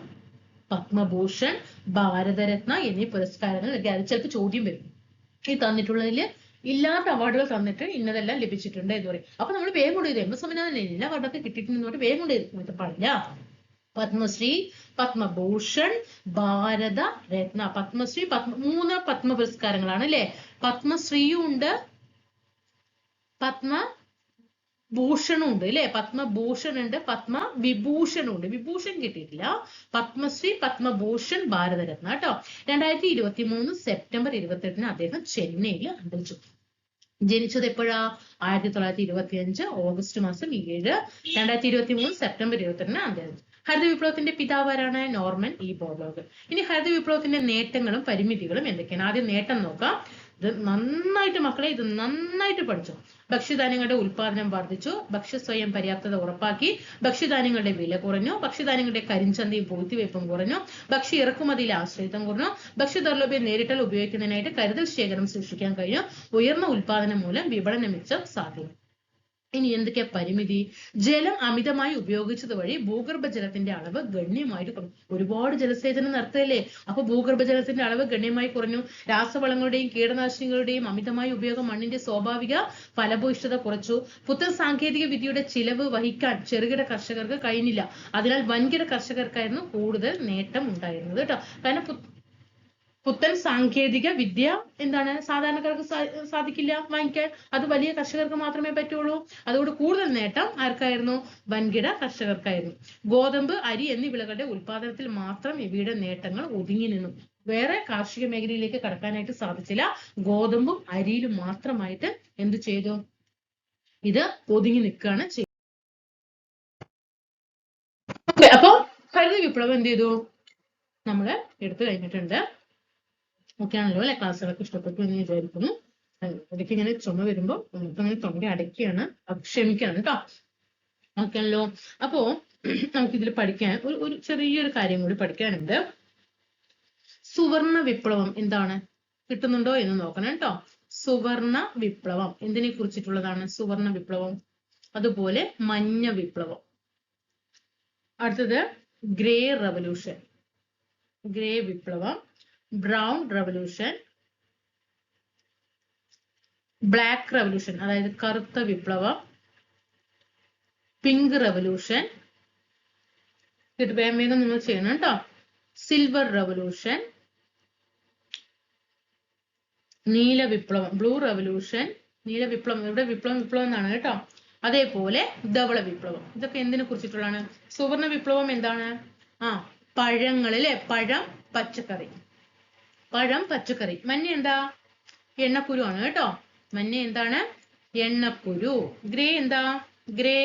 പത്മഭൂഷൺ, ഭാരതരത്ന എന്നീ പുരസ്കാരങ്ങൾ നൽകി. അത് ചിലപ്പോൾ ചോദ്യം വരും, ഈ തന്നിട്ടുള്ളതിൽ ഇല്ലാത്ത അവാർഡുകൾ തന്നിട്ട് ഇന്നതെല്ലാം ലഭിച്ചിട്ടുണ്ട് എന്ന് പറയും. അപ്പൊ നമ്മൾ വേഗം കൊണ്ട് ചെയ്തു എം.എസ്. സ്വാമിനാഥൻ എല്ലാ അവാർഡൊക്കെ കിട്ടിയിട്ടുണ്ട് വേഗം കൊണ്ട് ചെയ്തു പാടില്ല. പത്മശ്രീ, പത്മഭൂഷൺ, ഭാരത രത്ന, പത്മശ്രീ, 3 പത്മ പുരസ്കാരങ്ങളാണ് അല്ലെ. പത്മശ്രീയും ഉണ്ട്, പത്മഭൂഷണും ഉണ്ട് അല്ലെ. പത്മഭൂഷൺ ഉണ്ട്, പത്മവിഭൂഷണും ഉണ്ട്. വിഭൂഷൺ കിട്ടിയിട്ടില്ല. പത്മശ്രീ, പത്മഭൂഷൺ, ഭാരതരത്ന കേട്ടോ. 2023 സെപ്റ്റംബർ 28-ന് അദ്ദേഹം ചെന്നൈയിൽ അന്തരിച്ചു. ജനിച്ചത് എപ്പോഴാ? 1925 ഓഗസ്റ്റ് മാസം 7. 2023 സെപ്റ്റംബർ 28-ന് അന്തരിച്ചു. ഹരിത വിപ്ലവത്തിന്റെ പിതാവ് ആരാണ്? Norman E Borlaug. ഇനി ഹരിത വിപ്ലവത്തിന്റെ നേട്ടങ്ങളും പരിമിതികളും എന്തൊക്കെയാണ്? ആദ്യം നേട്ടം നോക്കാം. ഇത് നന്നായിട്ട് മക്കളെ, ഇത് നന്നായിട്ട് പഠിച്ചു. ഭക്ഷ്യധാന്യങ്ങളുടെ ഉൽപാദനം വർദ്ധിച്ചു, ഭക്ഷ്യ സ്വയം പര്യാപ്തത ഉറപ്പാക്കി, ഭക്ഷ്യധാന്യങ്ങളുടെ വില കുറഞ്ഞു, ഭക്ഷ്യധാന്യങ്ങളുടെ കരിഞ്ചന്തയും പൂഴ്ത്തിവയ്പും കുറഞ്ഞു, ഭക്ഷ്യ ഇറക്കുമതിയിലെ ആശ്രയത്വം കുറഞ്ഞു, ഭക്ഷ്യ ദൗർലഭ്യം നേരിട്ടാൽ ഉപയോഗിക്കുന്നതിനായിട്ട് കരുതൽ ശേഖരം സൃഷ്ടിക്കാൻ കഴിഞ്ഞു, ഉയർന്ന ഉൽപാദനം മൂലം വിപണന മിച്ചം സാധ്യം. ഇനി എന്തൊക്കെയാ പരിമിതി? ജലം അമിതമായി ഉപയോഗിച്ചത് വഴി ഭൂഗർഭജലത്തിന്റെ അളവ് ഗണ്യമായിട്ട് കുറഞ്ഞു. ഒരുപാട് ജലസേചനം നടത്തല്ലേ, അപ്പൊ ഭൂഗർഭജലത്തിന്റെ അളവ് ഗണ്യമായി കുറഞ്ഞു. രാസവളങ്ങളുടെയും കീടനാശിനികളുടെയും അമിതമായ ഉപയോഗം മണ്ണിന്റെ സ്വാഭാവിക ഫലഭൂയിഷ്ഠത കുറച്ചു. പുത്തൻ സാങ്കേതിക വിദ്യയുടെ ചിലവ് വഹിക്കാൻ ചെറുകിട കർഷകർക്ക് കഴിഞ്ഞില്ല. അതിനാൽ വൻകിട കർഷകർക്കായിരുന്നു കൂടുതൽ നേട്ടം ഉണ്ടായിരുന്നത് കേട്ടോ. കാരണം പുത്തൻ സാങ്കേതിക വിദ്യ എന്താണ് സാധാരണക്കാർക്ക് സാധിക്കില്ല വാങ്ങിക്കാൻ, അത് വലിയ കർഷകർക്ക് മാത്രമേ പറ്റുള്ളൂ. അതുകൊണ്ട് കൂടുതൽ നേട്ടം ആർക്കായിരുന്നു? വൻകിട കർഷകർക്കായിരുന്നു. ഗോതമ്പ്, അരി എന്നീ വിളകളുടെ ഉൽപാദനത്തിൽ മാത്രം ഇവയുടെ നേട്ടങ്ങൾ ഒതുങ്ങി നിന്നു. വേറെ കാർഷിക മേഖലയിലേക്ക് കടക്കാനായിട്ട് സാധിച്ചില്ല. ഗോതമ്പും അരിയിലും മാത്രമായിട്ട് എന്ത് ചെയ്തു? ഇത് ഒതുങ്ങി നിൽക്കുകയാണ് ചെയ്തത്. അപ്പൊ ഹരിത വിപ്ലവം എന്ത് ചെയ്തു? നമ്മള് എടുത്തു കഴിഞ്ഞിട്ടുണ്ട്. ഓക്കെ ആണല്ലോ അല്ലെ? ക്ലാസ്സുകളൊക്കെ ഇഷ്ടപ്പെട്ടു എന്ന് വിചാരിക്കുന്നു. ഇടയ്ക്ക് ഇങ്ങനെ ചുമ വരുമ്പോൾ നമുക്കങ്ങനെ തൊണ്ട അടയ്ക്കുകയാണ്, ക്ഷമിക്കണം കേട്ടോ. ഓക്കെ ആണല്ലോ. അപ്പോ നമുക്കിതിൽ പഠിക്കാൻ ഒരു ചെറിയൊരു കാര്യം കൂടി പഠിക്കാനുണ്ട്. സുവർണ വിപ്ലവം എന്താണ്? കിട്ടുന്നുണ്ടോ എന്ന് നോക്കണം കേട്ടോ. സുവർണ വിപ്ലവം എന്തിനെ കുറിച്ചിട്ടുള്ളതാണ്? സുവർണ വിപ്ലവം. അതുപോലെ മഞ്ഞ വിപ്ലവം. അടുത്തത് ഗ്രേ റവല്യൂഷൻ, ഗ്രേ വിപ്ലവം. ബ്രൗൺ റവല്യൂഷൻ, ബ്ലാക്ക് റവല്യൂഷൻ അതായത് കറുത്ത വിപ്ലവം, പിങ്ക് റവല്യൂഷൻ. വേഗം വേഗം നിങ്ങൾ ചെയ്യണം കേട്ടോ. സിൽവർ റവല്യൂഷൻ, നീല വിപ്ലവം, ബ്ലൂ റവല്യൂഷൻ. നീല വിപ്ലവം, ഇവിടെ വിപ്ലവം വിപ്ലവം എന്നാണ് കേട്ടോ. അതേപോലെ ധവള വിപ്ലവം. ഇതൊക്കെ എന്തിനെ കുറിച്ചിട്ടുള്ളതാണ്? സുവർണ വിപ്ലവം എന്താണ്? പഴങ്ങൾ അല്ലെ? പഴം, പച്ചക്കറി. പഴം, പച്ചക്കറി. മഞ്ഞ എന്താ? എണ്ണക്കുരു ആണ് കേട്ടോ. മഞ്ഞ എന്താണ്? എണ്ണക്കുരു. ഗ്രേ എന്താ? ഗ്രേ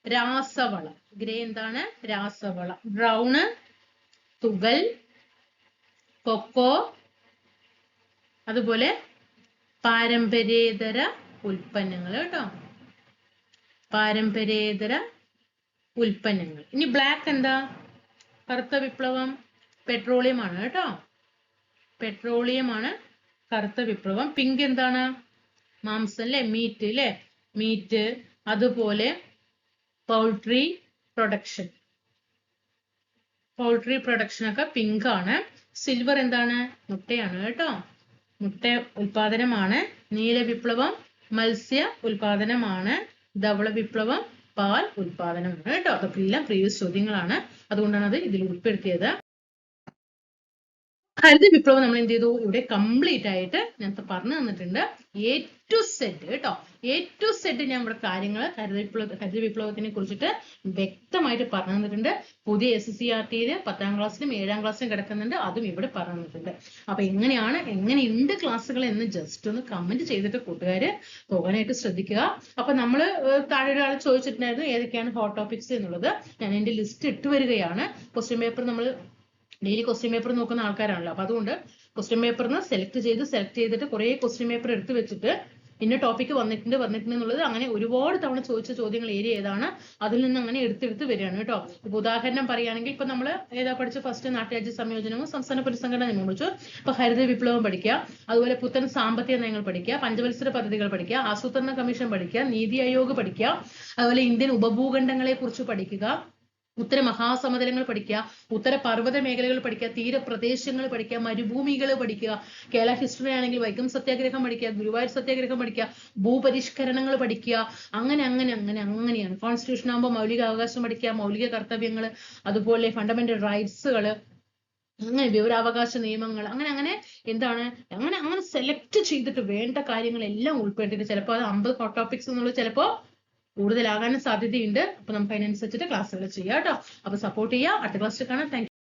രാസവള. ഗ്രേ എന്താണ്? രാസവള. ബ്രൗണ് തുകൽ, കൊക്കോ, അതുപോലെ പാരമ്പര്യേതര ഉൽപ്പന്നങ്ങൾ കേട്ടോ. പാരമ്പര്യേതര ഉൽപ്പന്നങ്ങൾ. ഇനി ബ്ലാക്ക് എന്താ? കറുത്ത വിപ്ലവം. പെട്രോളിയം ആണ് കേട്ടോ. പെട്രോളിയം ആണ് കറുത്ത വിപ്ലവം. പിങ്ക് എന്താണ്? മാംസം അല്ലെ? മീറ്റ് അല്ലെ? മീറ്റ്. അതുപോലെ പൗൾട്രി പ്രൊഡക്ഷൻ. പൗൾട്രി പ്രൊഡക്ഷൻ ഒക്കെ പിങ്ക് ആണ്. സിൽവർ എന്താണ്? മുട്ടയാണ് കേട്ടോ. മുട്ട ഉൽപാദനമാണ്. നീല വിപ്ലവം മത്സ്യ ഉൽപാദനമാണ്. ധവള വിപ്ലവം പാൽ ഉൽപാദനമാണ് കേട്ടോ. അതൊക്കെ എല്ലാം പ്രീവിയസ് ചോദ്യങ്ങളാണ്, അതുകൊണ്ടാണ് അത് ഇതിൽ ഉൾപ്പെടുത്തിയത്. ഹരിത വിപ്ലവം നമ്മൾ എന്ത് ചെയ്തു? ഇവിടെ കംപ്ലീറ്റ് ആയിട്ട് ഞാൻ പറഞ്ഞു തന്നിട്ടുണ്ട്. A to Z കേട്ടോ. A to Z ഞാൻ ഇവിടെ കാര്യങ്ങൾ ഹരിത വിപ്ലവത്തിനെ കുറിച്ചിട്ട് വ്യക്തമായിട്ട് പറഞ്ഞു തന്നിട്ടുണ്ട്. പുതിയ SCRT-യിൽ 10ാം ക്ലാസ്സിലും 7ാം ക്ലാസ്സിലും കിടക്കുന്നുണ്ട്, അതും ഇവിടെ പറഞ്ഞു തന്നിട്ടുണ്ട്. അപ്പൊ എങ്ങനെയുണ്ട് ക്ലാസ്സുകൾ എന്ന് ജസ്റ്റ് ഒന്ന് കമന്റ് ചെയ്തിട്ട് കൂട്ടുകാര് പോകാനായിട്ട് ശ്രദ്ധിക്കുക. അപ്പൊ നമ്മള് താഴെ ഒരാൾ ചോദിച്ചിട്ടുണ്ടായിരുന്നു ഏതൊക്കെയാണ് ഹോട്ട് ടോപ്പിക്സ് എന്നുള്ളത്. ഞാൻ എന്റെ ലിസ്റ്റ് ഇട്ട് വരികയാണ്. ക്വസ്റ്റ്യൻ പേപ്പർ നമ്മൾ ഡെയിലി ക്വസ്റ്റ്യൻ പേപ്പർ നോക്കുന്ന ആൾക്കാരാണല്ലോ. അപ്പൊ അതുകൊണ്ട് ക്വസ്റ്റ്യൻ പേപ്പറിന് സെലക്ട് ചെയ്തിട്ട് കുറെ ക്വസ്റ്റ്യൻ പേപ്പർ എടുത്ത് വെച്ചിട്ട് ഇന്ന ടോപ്പിക് വന്നിട്ടുണ്ട് എന്നുള്ളത് അങ്ങനെ ഒരുപാട് തവണ ചോദിച്ച ചോദ്യങ്ങൾ ഏരിയ ഏതാണ്, അതിൽ നിന്ന് അങ്ങനെ എടുത്തെടുത്ത് വരികയാണ് കേട്ടോ. ഇപ്പൊ ഉദാഹരണം പറയുകയാണെങ്കിൽ ഇപ്പൊ നമ്മൾ ഏതാ പഠിച്ച? ഫസ്റ്റ് നാട്ടുരാജ്യ സംയോജനവും സംസ്ഥാന പൊതുസംഘടന നിയമം പഠിച്ചു. ഇപ്പൊ ഹരിത വിപ്ലവം പഠിക്കുക, അതുപോലെ പുത്തൻ സാമ്പത്തിക നയങ്ങൾ പഠിക്കുക, പഞ്ചവത്സര പദ്ധതികൾ പഠിക്കുക, ആസൂത്രണ കമ്മീഷൻ പഠിക്കുക, നീതി ആയോഗ് പഠിക്കുക, അതുപോലെ ഇന്ത്യൻ ഉപഭൂഖണ്ഡങ്ങളെ കുറിച്ച് പഠിക്കുക, ഉത്തര മഹാസമതലങ്ങൾ പഠിക്കുക, ഉത്തര പർവ്വത മേഖലകൾ പഠിക്കുക, തീരപ്രദേശങ്ങൾ പഠിക്കുക, മരുഭൂമികൾ പഠിക്കുക, കേരള ഹിസ്റ്ററി ആണെങ്കിൽ വൈക്കം സത്യാഗ്രഹം പഠിക്കുക, ഗുരുവായൂർ സത്യാഗ്രഹം പഠിക്കുക, ഭൂപരിഷ്കരണങ്ങൾ പഠിക്കുക. അങ്ങനെയാണ്. കോൺസ്റ്റിറ്റ്യൂഷൻ ആകുമ്പോൾ മൗലിക അവകാശം പഠിക്കുക, മൗലിക കർത്തവ്യങ്ങൾ, അതുപോലെ ഫണ്ടമെന്റൽ റൈറ്റ്സുകൾ, അങ്ങനെ വിവരാവകാശ നിയമങ്ങൾ, അങ്ങനെ സെലക്ട് ചെയ്തിട്ട് വേണ്ട കാര്യങ്ങളെല്ലാം ഉൾപ്പെടുത്തിയിട്ട് ചിലപ്പോൾ അത് 50 ഹോട്ട് ടോപ്പിക്സ് എന്നുള്ളത് ചിലപ്പോൾ കൂടുതലാകാനും സാധ്യതയുണ്ട്. അപ്പൊ നമുക്ക് അതിനനുസരിച്ചിട്ട് ക്ലാസ്സുകൾ ചെയ്യാം കേട്ടോ. അപ്പൊ സപ്പോർട്ട് ചെയ്യുക. അടുത്ത ക്ലാസ്സിൽ കാണാം. Thank you.